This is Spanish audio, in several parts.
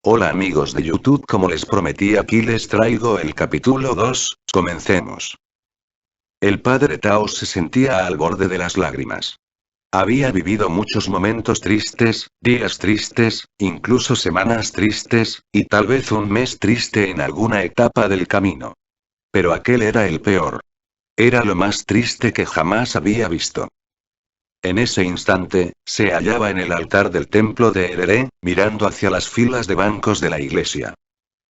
Hola amigos de YouTube, como les prometí, aquí les traigo el capítulo 2, comencemos. El padre Tao se sentía al borde de las lágrimas. Había vivido muchos momentos tristes, días tristes, incluso semanas tristes, y tal vez un mes triste en alguna etapa del camino. Pero aquel era el peor. Era lo más triste que jamás había visto. En ese instante, se hallaba en el altar del templo de Hereré, mirando hacia las filas de bancos de la iglesia.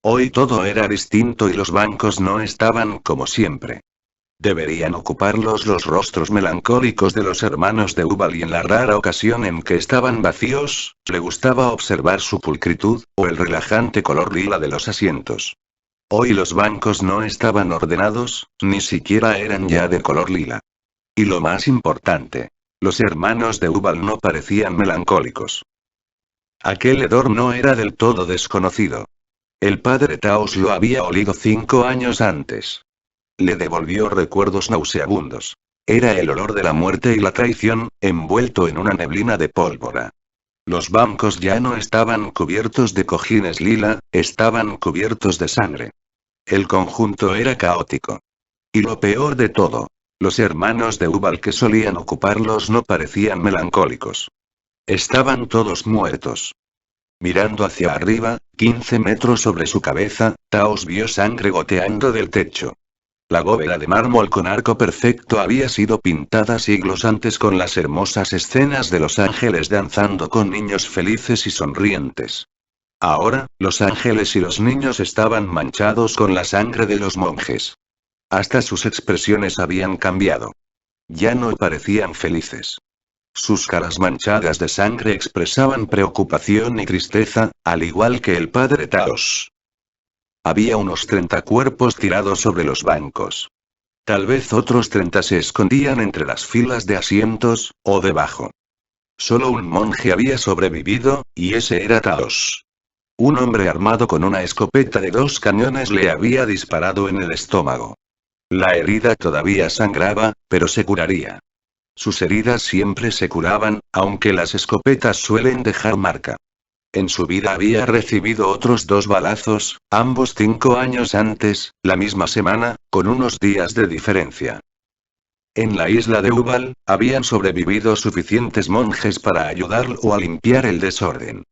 Hoy todo era distinto y los bancos no estaban como siempre. Deberían ocuparlos los rostros melancólicos de los hermanos de Ubal, y en la rara ocasión en que estaban vacíos, le gustaba observar su pulcritud, o el relajante color lila de los asientos. Hoy los bancos no estaban ordenados, ni siquiera eran ya de color lila. Y lo más importante, los hermanos de Ubal no parecían melancólicos. Aquel hedor no era del todo desconocido. El padre Taos lo había olido 5 años antes. Le devolvió recuerdos nauseabundos. Era el olor de la muerte y la traición, envuelto en una neblina de pólvora. Los bancos ya no estaban cubiertos de cojines lila, estaban cubiertos de sangre. El conjunto era caótico. Y lo peor de todo, los hermanos de Ubal que solían ocuparlos no parecían melancólicos. Estaban todos muertos. Mirando hacia arriba, 15 metros sobre su cabeza, Taos vio sangre goteando del techo. La bóveda de mármol con arco perfecto había sido pintada siglos antes con las hermosas escenas de los ángeles danzando con niños felices y sonrientes. Ahora, los ángeles y los niños estaban manchados con la sangre de los monjes. Hasta sus expresiones habían cambiado. Ya no parecían felices. Sus caras manchadas de sangre expresaban preocupación y tristeza, al igual que el padre Taos. Había unos 30 cuerpos tirados sobre los bancos. Tal vez otros 30 se escondían entre las filas de asientos, o debajo. Solo un monje había sobrevivido, y ese era Taos. Un hombre armado con una escopeta de 2 cañones le había disparado en el estómago. La herida todavía sangraba, pero se curaría. Sus heridas siempre se curaban, aunque las escopetas suelen dejar marca. En su vida había recibido otros 2 balazos, ambos 5 años antes, la misma semana, con unos días de diferencia. En la isla de Ubal, habían sobrevivido suficientes monjes para ayudarlo a limpiar el desorden.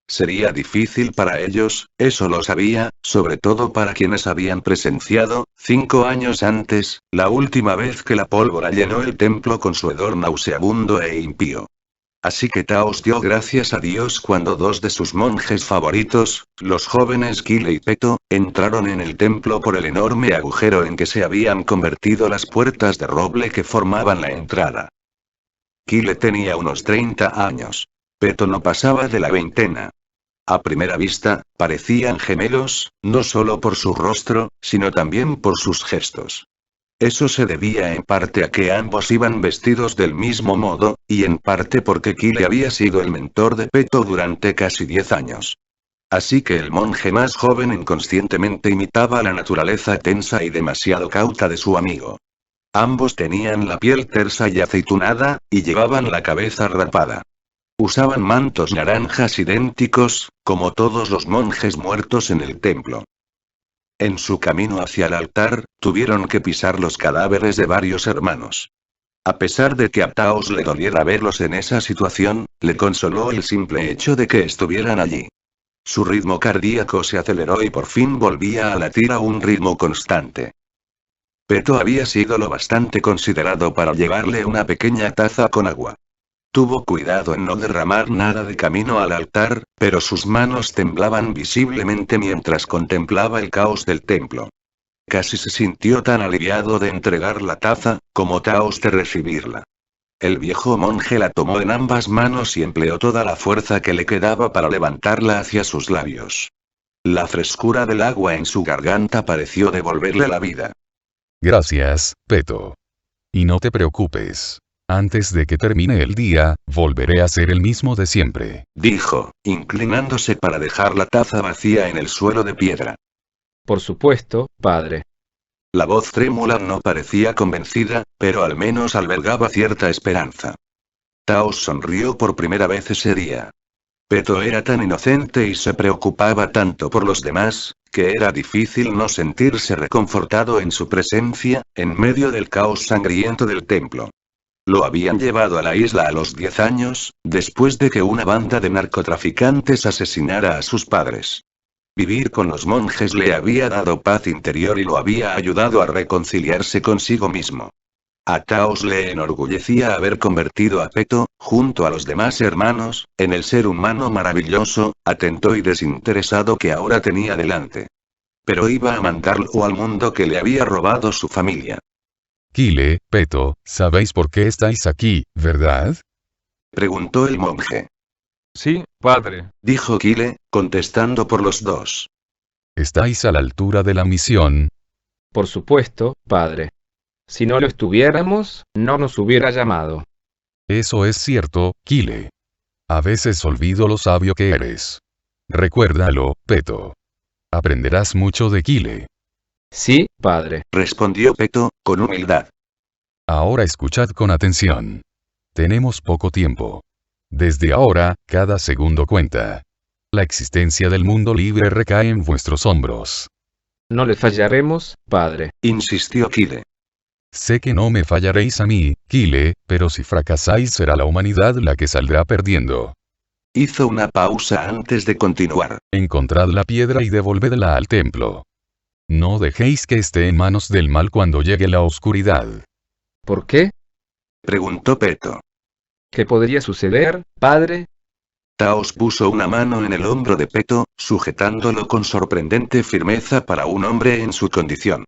Sería difícil para ellos, eso lo sabía, sobre todo para quienes habían presenciado, 5 años antes, la última vez que la pólvora llenó el templo con su hedor nauseabundo e impío. Así que Taos dio gracias a Dios cuando 2 de sus monjes favoritos, los jóvenes Kile y Peto, entraron en el templo por el enorme agujero en que se habían convertido las puertas de roble que formaban la entrada. Kile tenía unos 30 años. Peto no pasaba de la veintena. A primera vista, parecían gemelos, no solo por su rostro, sino también por sus gestos. Eso se debía en parte a que ambos iban vestidos del mismo modo, y en parte porque Kile había sido el mentor de Peto durante casi 10 años. Así que el monje más joven inconscientemente imitaba la naturaleza tensa y demasiado cauta de su amigo. Ambos tenían la piel tersa y aceitunada, y llevaban la cabeza rapada. Usaban mantos naranjas idénticos, como todos los monjes muertos en el templo. En su camino hacia el altar, tuvieron que pisar los cadáveres de varios hermanos. A pesar de que a Taos le doliera verlos en esa situación, le consoló el simple hecho de que estuvieran allí. Su ritmo cardíaco se aceleró y por fin volvía a latir a un ritmo constante. Peto había sido lo bastante considerado para llevarle una pequeña taza con agua. Tuvo cuidado en no derramar nada de camino al altar, pero sus manos temblaban visiblemente mientras contemplaba el caos del templo. Casi se sintió tan aliviado de entregar la taza, como Taos de recibirla. El viejo monje la tomó en ambas manos y empleó toda la fuerza que le quedaba para levantarla hacia sus labios. La frescura del agua en su garganta pareció devolverle la vida. Gracias, Peto. Y no te preocupes. Antes de que termine el día, volveré a ser el mismo de siempre, dijo, inclinándose para dejar la taza vacía en el suelo de piedra. Por supuesto, padre. La voz trémula no parecía convencida, pero al menos albergaba cierta esperanza. Taos sonrió por primera vez ese día. Peto era tan inocente y se preocupaba tanto por los demás, que era difícil no sentirse reconfortado en su presencia, en medio del caos sangriento del templo. Lo habían llevado a la isla a los 10 años, después de que una banda de narcotraficantes asesinara a sus padres. Vivir con los monjes le había dado paz interior y lo había ayudado a reconciliarse consigo mismo. A Taos le enorgullecía haber convertido a Peto, junto a los demás hermanos, en el ser humano maravilloso, atento y desinteresado que ahora tenía delante. Pero iba a mandarlo al mundo que le había robado su familia. Kyle, Peto, sabéis por qué estáis aquí, ¿verdad? Preguntó el monje. Sí, padre. Dijo Kyle, contestando por los dos. ¿Estáis a la altura de la misión? Por supuesto, padre. Si no lo estuviéramos, no nos hubiera llamado. Eso es cierto, Kyle. A veces olvido lo sabio que eres. Recuérdalo, Peto. Aprenderás mucho de Kyle. Sí, padre. Respondió Peto, con humildad. Ahora escuchad con atención. Tenemos poco tiempo. Desde ahora, cada segundo cuenta. La existencia del mundo libre recae en vuestros hombros. No le fallaremos, padre. Insistió Kyle. Sé que no me fallaréis a mí, Kyle, pero si fracasáis será la humanidad la que saldrá perdiendo. Hizo una pausa antes de continuar. Encontrad la piedra y devolvedla al templo. No dejéis que esté en manos del mal cuando llegue la oscuridad. ¿Por qué? Preguntó Peto. ¿Qué podría suceder, padre? Taos puso una mano en el hombro de Peto, sujetándolo con sorprendente firmeza para un hombre en su condición.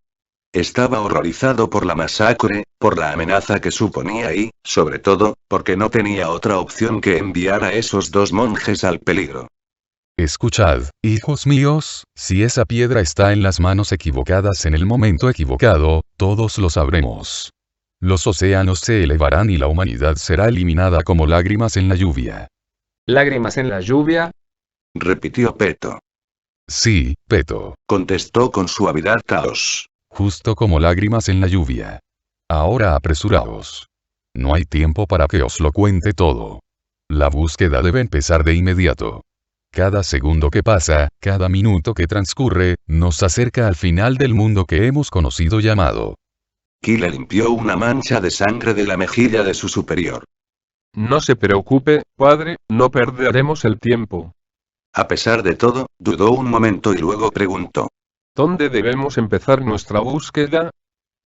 Estaba horrorizado por la masacre, por la amenaza que suponía y, sobre todo, porque no tenía otra opción que enviar a esos dos monjes al peligro. Escuchad, hijos míos, si esa piedra está en las manos equivocadas en el momento equivocado, todos lo sabremos. Los océanos se elevarán y la humanidad será eliminada como lágrimas en la lluvia. ¿Lágrimas en la lluvia? Repitió Peto. Sí, Peto. Contestó con suavidad Taos. Justo como lágrimas en la lluvia. Ahora apresuraos. No hay tiempo para que os lo cuente todo. La búsqueda debe empezar de inmediato. Cada segundo que pasa, cada minuto que transcurre, nos acerca al final del mundo que hemos conocido llamado. Kyle limpió una mancha de sangre de la mejilla de su superior. No se preocupe, padre, no perderemos el tiempo. A pesar de todo, dudó un momento y luego preguntó. ¿Dónde debemos empezar nuestra búsqueda?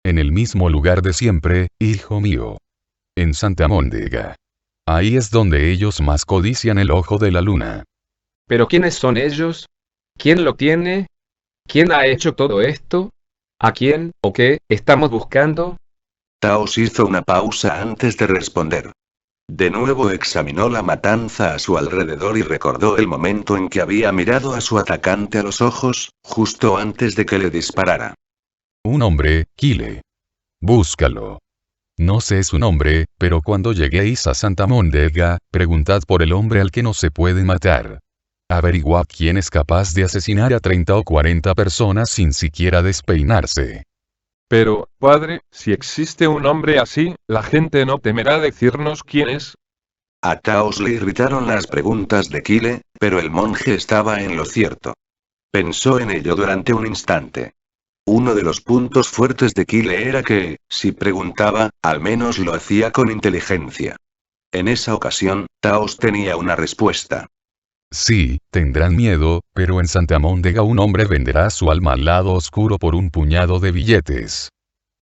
En el mismo lugar de siempre, hijo mío. En Santa Móndega. Ahí es donde ellos más codician el ojo de la luna. ¿Pero quiénes son ellos? ¿Quién lo tiene? ¿Quién ha hecho todo esto? ¿A quién, o qué, estamos buscando? Taos hizo una pausa antes de responder. De nuevo examinó la matanza a su alrededor y recordó el momento en que había mirado a su atacante a los ojos, justo antes de que le disparara. Un hombre, Kyle. Búscalo. No sé su nombre, pero cuando lleguéis a Santa Móndega, preguntad por el hombre al que no se puede matar. Averiguad quién es capaz de asesinar a 30 o 40 personas sin siquiera despeinarse. Pero, padre, si existe un hombre así, la gente no temerá decirnos quién es. A Taos le irritaron las preguntas de Kyle, pero el monje estaba en lo cierto. Pensó en ello durante un instante. Uno de los puntos fuertes de Kyle era que, si preguntaba, al menos lo hacía con inteligencia. En esa ocasión, Taos tenía una respuesta. Sí, tendrán miedo, pero en Santa Móndega un hombre venderá su alma al lado oscuro por un puñado de billetes.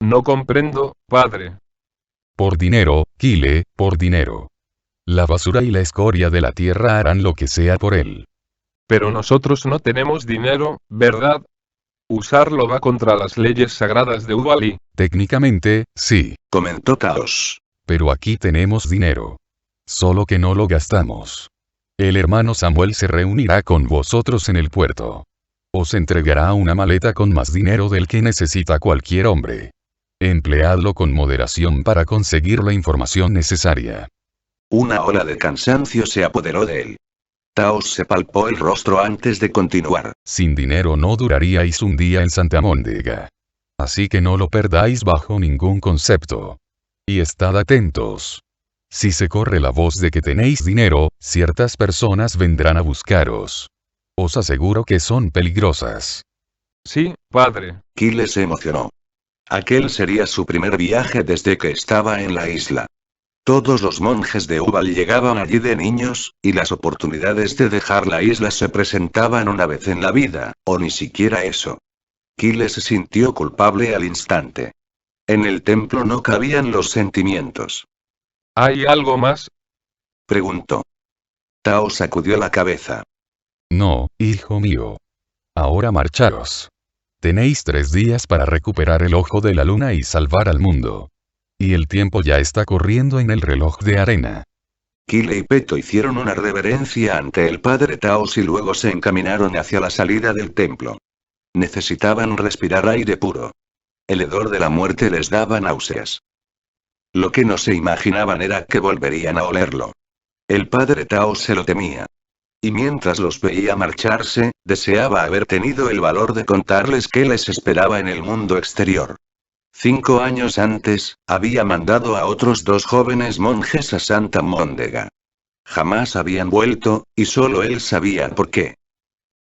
No comprendo, padre. Por dinero, Kyle, por dinero. La basura y la escoria de la tierra harán lo que sea por él. Pero nosotros no tenemos dinero, ¿verdad? Usarlo va contra las leyes sagradas de Ubali. Técnicamente, sí. Comentó Taos. Pero aquí tenemos dinero. Solo que no lo gastamos. El hermano Samuel se reunirá con vosotros en el puerto. Os entregará una maleta con más dinero del que necesita cualquier hombre. Empleadlo con moderación para conseguir la información necesaria. Una ola de cansancio se apoderó de él. Taos se palpó el rostro antes de continuar. Sin dinero no duraríais un día en Santa Móndega. Así que no lo perdáis bajo ningún concepto. Y estad atentos. Si se corre la voz de que tenéis dinero, ciertas personas vendrán a buscaros. Os aseguro que son peligrosas. Sí, padre. Kyle se emocionó. Aquel sería su primer viaje desde que estaba en la isla. Todos los monjes de Ubal llegaban allí de niños, y las oportunidades de dejar la isla se presentaban una vez en la vida, o ni siquiera eso. Kyle se sintió culpable al instante. En el templo no cabían los sentimientos. ¿Hay algo más? Preguntó. Tao sacudió la cabeza. No, hijo mío. Ahora marcharos. Tenéis 3 días para recuperar el ojo de la luna y salvar al mundo. Y el tiempo ya está corriendo en el reloj de arena. Kyle y Peto hicieron una reverencia ante el padre Taos y luego se encaminaron hacia la salida del templo. Necesitaban respirar aire puro. El hedor de la muerte les daba náuseas. Lo que no se imaginaban era que volverían a olerlo. El padre Taos se lo temía. Y mientras los veía marcharse, deseaba haber tenido el valor de contarles qué les esperaba en el mundo exterior. 5 años antes, había mandado a otros 2 jóvenes monjes a Santa Móndega. Jamás habían vuelto, y solo él sabía por qué.